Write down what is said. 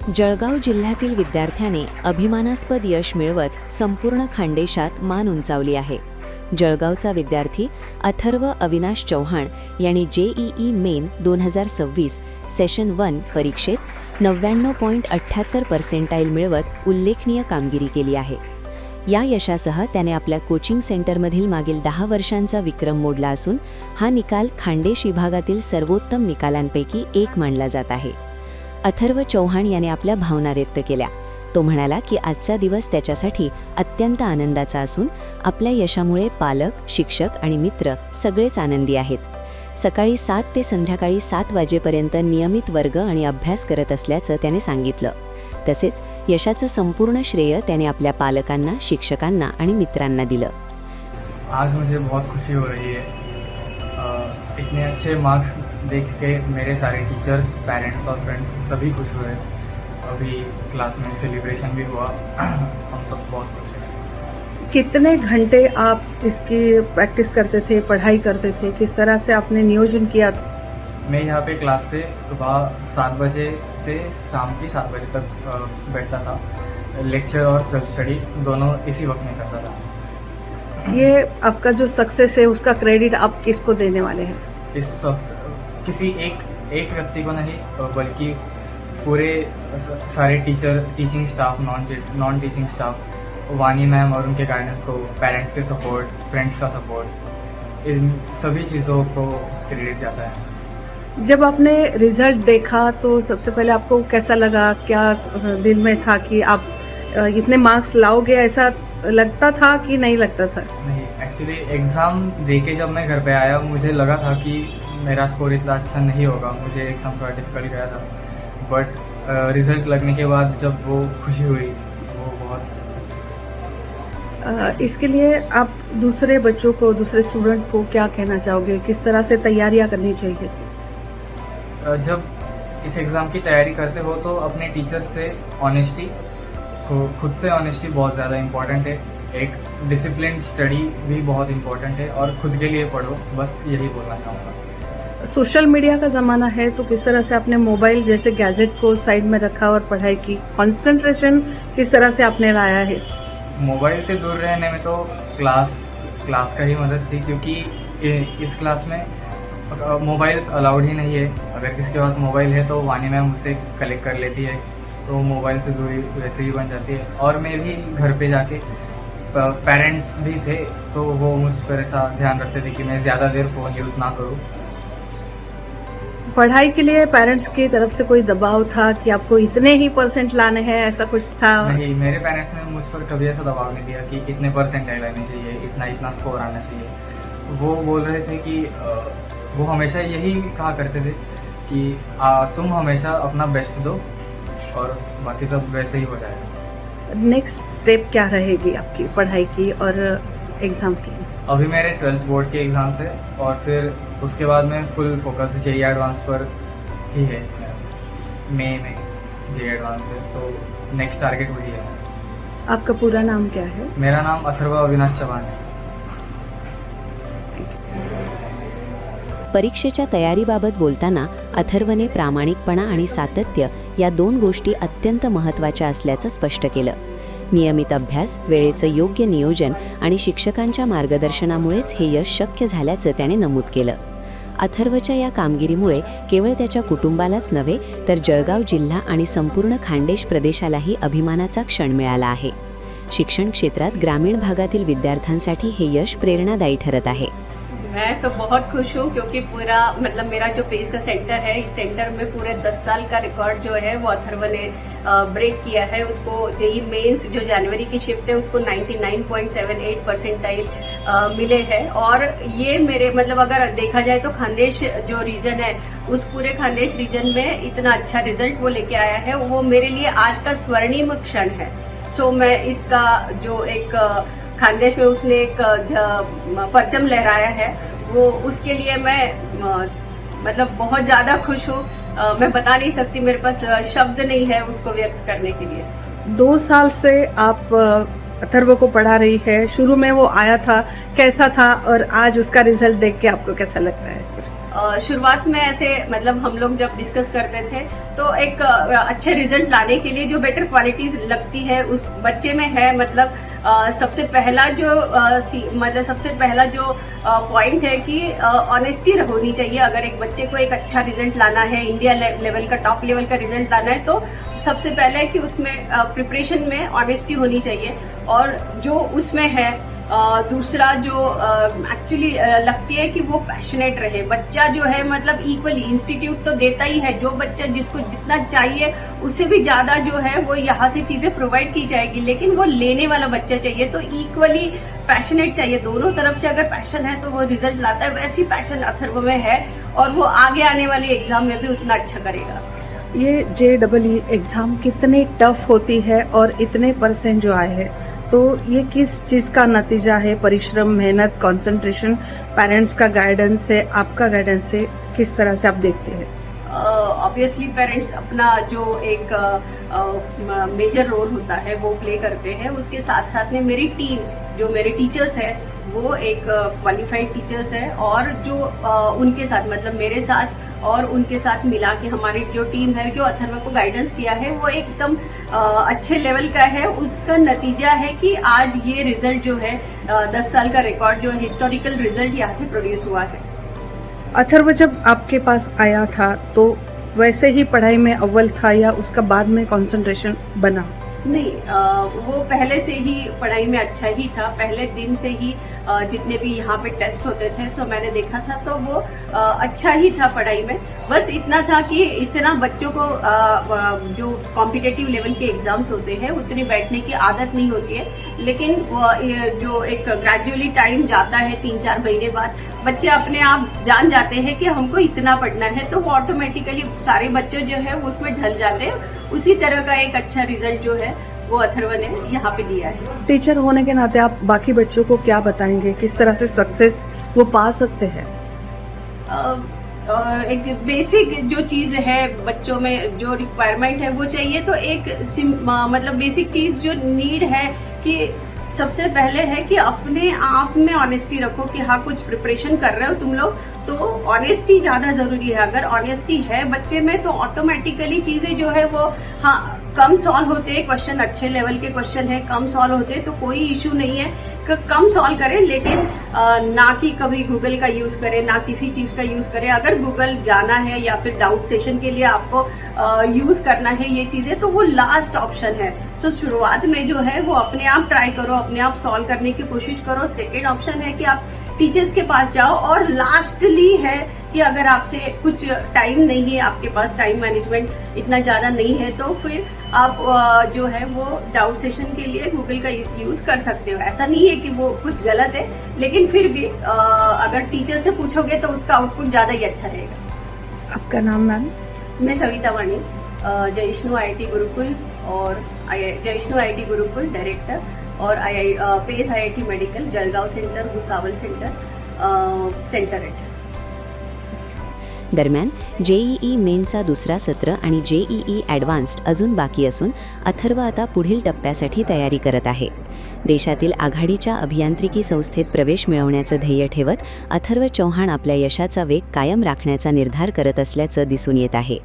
जळगाव जिल्ह्यातील विद्यार्थ्याने अभिमानास्पद यश मिळवत संपूर्ण खानदेशात मान उंचावली आहे. जळगावचा विद्यार्थी अथर्व अविनाश चौहान यांनी JEE मेन 2026 सेशन 1 परीक्षेत 99.78% मिळवत उल्लेखनीय कामगिरी केली आहे. या यशासह त्याने आपल्या कोचिंग सेंटरमधील मागील 10 वर्षांचा विक्रम मोडला असून हा निकाल खानदेश विभागातील सर्वोत्तम निकालांपैकी एक मानला जात आहे. अथर्व चौहान याने आपल्या भावना व्यक्त केल्या. तो म्हणाला की आजचा दिवस त्याच्यासाठी अत्यंत आनंदाचा असून आपल्या यशामुळे पालक, शिक्षक आणि मित्र सगळेच आनंदी आहेत. सकाळी 7 ते संध्याकाळी 7 वाजेपर्यंत नियमित वर्ग आणि अभ्यास करत असल्याचं त्याने सांगितलं. तसेच यशाचं संपूर्ण श्रेय त्याने आपल्या पालकांना, शिक्षकांना आणि मित्रांना दिलं. आज मुझे बहुत खुशी हो रही है. इतने अच्छे मार्क्स देख के मेरे सारे टीचर्स, पेरेंट्स और फ्रेंड्स सभी खुश हुए. अभी क्लास में सेलिब्रेशन भी हुआ. हम सब बहुत खुश हैं. कितने घंटे आप इसकी प्रैक्टिस करते थे, पढ़ाई करते थे, किस तरह से आपने नियोजन किया था? मैं यहाँ पे क्लास पे सुबह 7 बजे से शाम की 7 बजे तक बैठता था. लेक्चर और सेल्फ स्टडी दोनों इसी वक्त में करता था. ये आपका जो सक्सेस है उसका क्रेडिट आप किसको देने वाले हैं? इस किसी एक व्यक्ति को नहीं बल्कि पूरे सारे teaching staff, non teaching staff, वानी मैम और उनके गाइडेंस को, पेरेंट्स के सपोर्ट, फ्रेंड्स का सपोर्ट, इन सभी चीज़ों को क्रेडिट जाता है. जब आपने रिजल्ट देखा तो सबसे पहले आपको कैसा लगा? क्या दिल में था कि आप इतने मार्क्स लाओगे, ऐसा लगता था कि नहीं लगता था? नहीं, एक्चुअली एग्ज़ाम देके जब मैं घर पे आया मुझे लगा था कि मेरा स्कोर इतना अच्छा नहीं होगा. मुझे एग्ज़ाम थोड़ा डिफिकल्ट गया था. बट रिजल्ट लगने के बाद जब वो खुशी हुई वो बहुत. इसके लिए आप दूसरे बच्चों को, दूसरे स्टूडेंट को क्या कहना चाहोगे? किस तरह से तैयारियां करनी चाहिए थी? जब इस एग्ज़ाम की तैयारी करते हो तो अपने टीचर्स से ऑनेस्टी, खुद से ऑनेस्टी बहुत ज़्यादा इम्पोर्टेंट है. एक डिसिप्लिन स्टडी भी बहुत इम्पोर्टेंट है और खुद के लिए पढ़ो. बस यही बोलना चाहूँगा. सोशल मीडिया का जमाना है तो किस तरह से आपने मोबाइल जैसे गैजेट को साइड में रखा और पढ़ाई की? कंसंट्रेशन किस तरह से आपने लाया है? मोबाइल से दूर रहने में तो क्लास का ही मदद थी, क्योंकि इस क्लास में मोबाइल्स अलाउड ही नहीं है. अगर किसी के पास मोबाइल है तो वानी मैम उसे कलेक्ट कर लेती है, तो मोबाइल से दूरी वैसे ही बन जाती है. और मैं भी घर पे जाके, पेरेंट्स भी थे तो वो मुझ पर ऐसा ध्यान रखते थे कि मैं ज़्यादा देर फ़ोन यूज़ ना करूँ. पढ़ाई के लिए पेरेंट्स की तरफ से कोई दबाव था कि आपको इतने ही परसेंट लाने हैं, ऐसा कुछ था? नहीं, मेरे पेरेंट्स ने मुझ पर कभी ऐसा दबाव नहीं दिया कि इतने परसेंटाइल आने चाहिए, इतना स्कोर आना चाहिए. वो बोल रहे थे कि वो हमेशा यही कहा करते थे कि तुम हमेशा अपना बेस्ट दो और बाकी सब वैसे ही हो जाएगा. नेक्स्ट स्टेप क्या रहेगी आपकी पढ़ाई की और एग्जाम की? अभी मेरे 12th बोर्ड के एग्जाम्स है और फिर उसके बाद में फुल फोकस JEE एडवांस पर ही है. मई में JEE एडवांस है तो नेक्स्ट टारगेट वही है. आपका पूरा नाम क्या है? मेरा नाम अथर्व अविनाश चौहान है. परीक्षेच्या तयारीबाबत बोलताना अथर्वने प्रामाणिकपणा आणि सातत्य या 2 गोष्टी अत्यंत महत्त्वाच्या असल्याचं स्पष्ट केलं. नियमित अभ्यास, वेळेचं योग्य नियोजन आणि शिक्षकांच्या मार्गदर्शनामुळेच हे यश शक्य झाल्याचं त्याने नमूद केलं. अथर्वच्या या कामगिरीमुळे केवळ त्याच्या कुटुंबालाच नव्हे तर जळगाव जिल्हा आणि संपूर्ण खानदेश प्रदेशालाही अभिमानाचा क्षण मिळाला आहे. शिक्षण क्षेत्रात ग्रामीण भागातील विद्यार्थ्यांसाठी हे यश प्रेरणादायी ठरत आहे. मैं तो बहुत खुश हूँ क्योंकि पूरा मेरा जो पेस का सेंटर है, इस सेंटर में पूरे 10 साल का रिकॉर्ड जो है वो अथर्व ने ब्रेक किया है. उसको JEE मेंस जो जनवरी की शिफ्ट है उसको 99.78 परसेंटाइल मिले हैं. और ये मेरे अगर देखा जाए तो खानदेश जो रीजन है उस पूरे खानदेश रीजन में इतना अच्छा रिजल्ट वो लेके आया है, वो मेरे लिए आज का स्वर्णिम क्षण है. सो मैं इसका जो एक खानदेश में उसने एक परचम लहराया है वो उसके लिए मैं बहुत ज्यादा खुश हूँ. मैं बता नहीं सकती, मेरे पास शब्द नहीं है उसको व्यक्त करने के लिए. 2 साल से आप अथर्व को पढ़ा रही है. शुरू में वो आया था, कैसा था और आज उसका रिजल्ट देख के आपको कैसा लगता है? शुरुआत में ऐसे मतलब हम लोग जब डिस्कस करते थे तो एक अच्छे रिजल्ट लाने के लिए जो बेटर क्वालिटीज लगती है उस बच्चे में है, मतलब सबसे पहला जो पॉइंट है कि ऑनेस्टी होनी चाहिए। अगर एक बच्चे को एक अच्छा रिजल्ट लाना है, इंडिया लेवल का टॉप लेवल का रिजल्ट लाना है, तो सबसे पहले कि उसमें प्रिपरेशन में ऑनेस्टी होनी चाहिए और जो उसमें है दूसरा जो एक्चुअली लगती है कि वो पैशनेट रहे। बच्चा जो है मतलब इक्वली इंस्टीट्यूट तो देता ही है, जो बच्चा जिसको जितना चाहिए उससे भी ज्यादा जो है वो यहाँ से चीजें प्रोवाइड की जाएगी, लेकिन वो लेने वाला बच्चा चाहिए, तो इक्वली पैशनेट चाहिए। दोनों तरफ से अगर पैशन है तो वो रिजल्ट लाता है, वैसी पैशन अथर्व में है और वो आगे आने वाले एग्जाम में भी उतना अच्छा करेगा। ये JEE एग्जाम कितनी टफ होती है और इतने परसेंट जो आए हैं, तो ये किस चीज का नतीजा है? परिश्रम, मेहनत, कंसंट्रेशन, पेरेंट्स का गाइडेंस है, आपका गाइडेंस है, किस तरह से आप देखते हैं? ऑब्वियसली पेरेंट्स अपना जो एक मेजर रोल होता है वो प्ले करते हैं। उसके साथ साथ में मेरी टीम, जो मेरे टीचर्स है वो एक क्वालिफाइड टीचर्स है और जो उनके साथ मतलब मेरे साथ और उनके साथ मिला के हमारी जो टीम है जो अथर्व को गाइडेंस किया है वो एकदम अच्छे लेवल का है। उसका नतीजा है कि आज ये रिजल्ट जो है 10 साल का रिकॉर्ड जो हिस्टोरिकल रिजल्ट यहाँ से प्रोड्यूस हुआ है। अथर्व जब आपके पास आया था तो वैसे ही पढ़ाई में अव्वल था या उसका बाद में कंसंट्रेशन बना? नहीं, वो पहले से ही पढ़ाई में अच्छा ही था। पहले दिन से ही जितने भी यहाँ पे टेस्ट होते थे तो मैंने देखा था तो वो अच्छा ही था पढ़ाई में। बस इतना था कि इतना बच्चों को जो कॉम्पिटिटिव लेवल के एग्जाम्स होते हैं उतनी बैठने की आदत नहीं होती है, लेकिन जो एक ग्रेजुअली टाइम जाता है 3-4 महीने बाद बच्चे अपने आप जान जाते हैं कि हमको इतना पढ़ना है, तो वो ऑटोमेटिकली सारे बच्चे जो है वो उसमें ढल जाते हैं। उसी तरह का एक अच्छा रिजल्ट जो है वो अथर्व ने यहाँ पे दिया है। टीचर होने के नाते आप बाकी बच्चों को क्या बताएंगे, किस तरह से सक्सेस वो पा सकते हैं? एक बेसिक जो चीज है बच्चों में जो रिक्वायरमेंट है वो चाहिए, तो एक मतलब बेसिक चीज जो नीड है कि सबसे पहले है कि अपने आप में ऑनेस्टी रखो कि हाँ कुछ प्रिपरेशन कर रहे हो तुम लोग, तो ऑनेस्टी ज्यादा जरूरी है। अगर ऑनेस्टी है बच्चे में तो ऑटोमेटिकली चीजें जो है वो हाँ कम सॉल्व होते हैं। क्वेश्चन अच्छे लेवल के क्वेश्चन है, कम सॉल्व होते हैं तो कोई इश्यू नहीं है कि कम सॉल्व करें, लेकिन ना कि कभी गूगल का यूज करें ना किसी चीज का यूज करें। अगर गूगल जाना है या फिर डाउट सेशन के लिए आपको यूज करना है ये चीजें, तो वो लास्ट ऑप्शन है। सो शुरुआत में जो है वो अपने आप ट्राई करो, अपने आप सॉल्व करने की कोशिश करो। सेकेंड ऑप्शन है कि आप टीचर्स के पास जाओ, और लास्टली है कि अगर आपसे कुछ टाइम नहीं है, आपके पास टाइम मैनेजमेंट इतना ज्यादा नहीं है, तो फिर आप जो है वो डाउट सेशन के लिए गूगल का यूज कर सकते हो। ऐसा नहीं है कि वो कुछ गलत है, लेकिन फिर भी अगर टीचर से पूछोगे तो उसका आउटपुट ज्यादा ही अच्छा रहेगा। आपका नाम मैम? मैं सविता वाणी, जयविष्णु IIT गुरुकुल और जयविष्णु IIT गुरुकुल डायरेक्टर और Pace IIT medical Jalgaon centre, Bhusawal centre head. दरम्यान JEE मेनचा दुसरा सत्र आणि JEE ॲडव्हान्स्ड अजून बाकी असून अथर्व आता पुढील टप्प्यासाठी तयारी करत आहे। देशातील आघाडीच्या अभियांत्रिकी संस्थेत प्रवेश मिळवण्याचं ध्येय ठेवत अथर्व चौहान आपल्या यशाचा वेग कायम राखण्याचा निर्धार करत असल्याचं दिसून येत आहे।